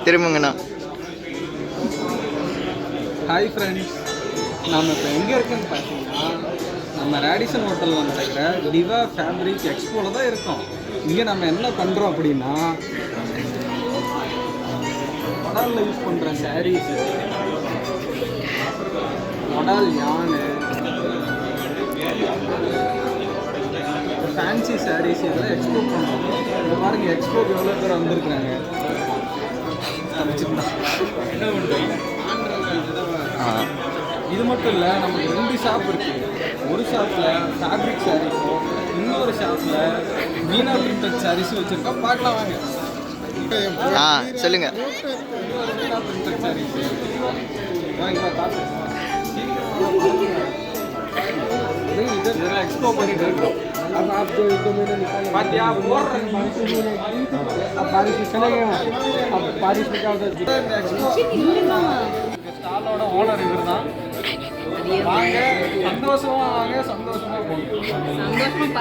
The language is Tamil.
திரும்புங்கண்ணா. ஹாய் ஃப்ரெண்ட்ஸ், நம்ம இப்போ எங்கே இருக்குன்னு பார்த்தீங்கன்னா நம்ம ரேடிசன் ஹோட்டல் வந்துருக்கிற டிவா ஃபேப்ரிக் எக்ஸ்போவில் தான் இருக்கோம். இங்கே நம்ம என்ன பண்ணுறோம் அப்படின்னா மொடாலில் யூஸ் பண்ணுற சாரீஸு, மொடால் யானு, ஃபேன்சி சாரீஸ் இதெல்லாம் எக்ஸ்போர்ட் பண்ணுறோம். இந்த பாருங்க எக்ஸ்போர்ட் எவ்வளோ பேர் வந்திருக்கிறாங்க. இது மட்டும் இல்லை, நமக்கு 2 ஷாப் இருக்குது. ஒரு ஷாப்பில் ஃபேப்ரிக் சாரீஸும் இன்னொரு ஷாப்பில் மீனா பிரிண்டட் சாரீஸும் வச்சுருக்கோம். பார்க்கலாம் வாங்க. சொல்லுங்க. மீனா பிரிண்டட் சாரீஸு வாங்க காசு இதெல்லாம் எக்ஸ்போ பண்ணிட்டு இருக்கோம். பாத்தியா ஸ்டாலோட ஓனர் இவர் தான். வாங்க, சந்தோஷமா வாங்க, சந்தோஷமா போங்க.